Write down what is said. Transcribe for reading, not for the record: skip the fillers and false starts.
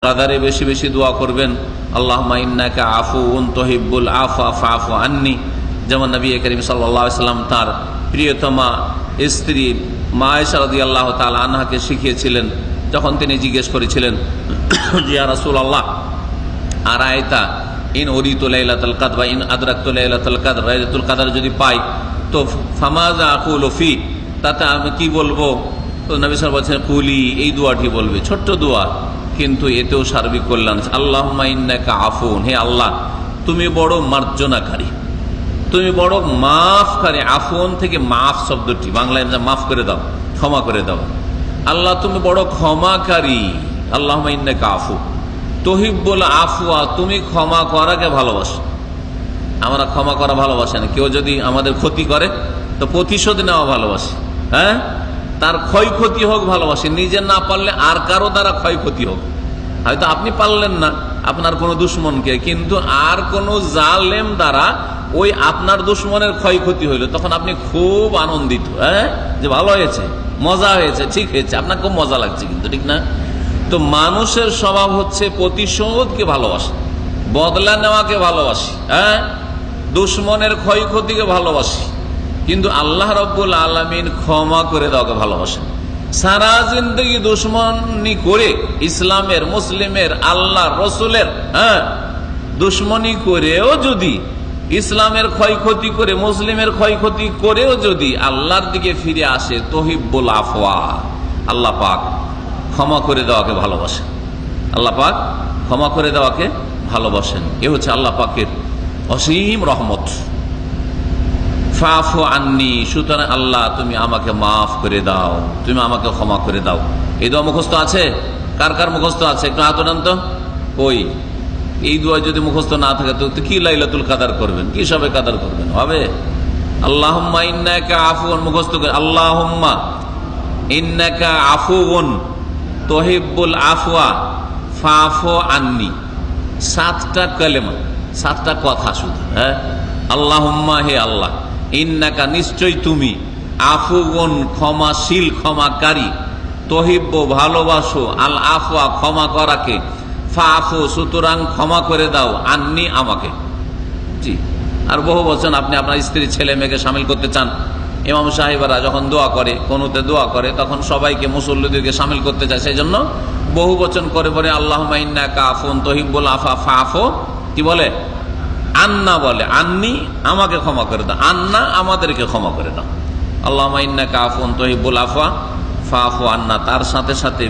কাদারে বেশি বেশি দোয়া করবেন, আল্লাহুম্মা ইন্নাকা আফুউন তুহিব্বুল আফওয়া ফাআফু আন্নি। যেমন নবী করিম সাল্লাল্লাহু আলাইহি ওয়াসাল্লাম তার প্রিয়তমা স্ত্রী মা আয়েশা রাদিয়াল্লাহু তাআলা আনহাকে শিখিয়েছিলেন। যখন তিনি জিজ্ঞেস করেছিলেন, ইয়া রাসূলুল্লাহ আরাইতা ইন উরিতু লাইলাতুল কদর বা ইন আদরাকতু লাইলাতুল কদর, লাইলাতুল কদর যদি পাই তো ফামাযা আকুলু ফি, তাতে আমি কি বলবো? তো নবী সাল্লাল্লাহু আলাইহি ওয়াসাল্লাম বলছেন কুলি, এই দোয়াটি বলবে, ছোট্ট দোয়া কিন্তু এতেও সার্বিক কল্যাণ। আল্লাহুম্মা ইন্নাকা আফুন, হে আল্লাহ তুমি বড় মার্জনাকারী, তুমি বড় মাফকারী। আফুন থেকে মাফ শব্দটি বাংলায় মাফ করে দাও, ক্ষমা করে দাও। আল্লাহ তুমি বড় ক্ষমাকারী। আল্লাহুম্মা ইন্নাকা আফু তুহিব্বুল আফওয়া, তুমি ক্ষমা করাকে ভালোবাসো। আমরা ক্ষমা করা ভালোবাসি না। কেউ যদি আমাদের ক্ষতি করে তো প্রতিশোধ নেওয়া ভালোবাসি, হ্যাঁ, তার ক্ষয়ক্ষতি হোক ভালোবাসি, নিজে না পারলে আর কারো দ্বারা ক্ষয়ক্ষতি হোক। হয়তো আপনি পারলেন না আপনার কোনো দুশ্মনকে, কিন্তু আর কোনো জালেম দ্বারা ওই আপনার দুশ্মনের ক্ষয়ক্ষতি হইল, তখন আপনি খুব আনন্দিত, হ্যাঁ, যে ভালো হয়েছে, মজা হয়েছে, ঠিক হয়েছে, আপনার খুব মজা লাগছে, কিন্তু ঠিক না? তো মানুষের স্বভাব হচ্ছে প্রতিশোধকে ভালোবাসে, বদলা নেওয়াকে ভালোবাসি, হ্যাঁ, দুশ্মনের ক্ষয়ক্ষতিকে ভালোবাসি। কিন্তু আল্লাহ রাব্বুল আলামিন ক্ষমা করে দেওয়াকে ভালোবাসেন। সারা জিন্দগি দুশ্মনী করে ইসলামের, মুসলিমের, আল্লাহ রসুলের, হ্যাঁ, দুশ্মনী করেও যদি, ইসলামের ক্ষয়ক্ষতি করে, মুসলিমের ক্ষয়ক্ষতি করেও যদি আল্লাহর দিকে ফিরে আসে, তুহিব্বুল আফওয়া, আল্লাহ পাক ক্ষমা করে দেওয়াকে ভালোবাসেন। আল্লাহ পাক ক্ষমা করে দেওয়াকে ভালোবাসেন। এ হচ্ছে আল্লাহ পাকের অসীম রহমত। ফাফু আন্নি, সুতরাং আল্লাহ তুমি আমাকে মাফ করে দাও, তুমি আমাকে ক্ষমা করে দাও। এই দোয়া মুখস্থ আছে? কার কার মুখস্থ আছে? একটু হাত ওঠান তো। ওই এই দোয়া যদি মুখস্থ না থাকে তো কি লাইলাতুল কাদার করবেন, কি সবে কাদার করবেন? হবে আল্লাহুম্মা ইন্নাকা আফুউন, মুখস্থ করে আল্লাহুম্মা ইন্নাকা আফুউন তুহিব্বুল আফওয়া ফাফু আন্নি। 7টা কালেমা, 7টা কথা শুধু, হ্যাঁ। আল্লাহুম্মা, হে আল্লাহ, ইন্নাকা নিশ্চয় তুমি, আফুউন ক্ষমাশীল, ক্ষমাকারী, তুহিব্বু ভালোবাসো, আল আফওয়া ক্ষমা করাকে, ফাফু সুতরাং ক্ষমা করে দাও, আন্নি আমাকে। জি, আর বহু বচন আপনি আপনার স্ত্রী, ছেলে মেয়েকে সামিল করতে চান। ইমাম সাহেবরা যখন দোয়া করে, কোনুতে দোয়া করে, তখন সবাইকে, মুসল্লিদেরকে সামিল করতে চায়, সেই জন্য বহু বচন করে বলে আল্লাহুম্মা ইন্নাকা আফুন তুহিব্বুল আফওয়া ফাফু, কি বলে? আন্না বলে, আন্নি আমাকে ক্ষমা করে দাও, আন্না আমাদেরকে ক্ষমা করে দাও। আল্লাহুম্মা ইন্নাকা আফুন তুহিব্বুল আফওয়া ফাফু আন্না, তার সাথে সাথে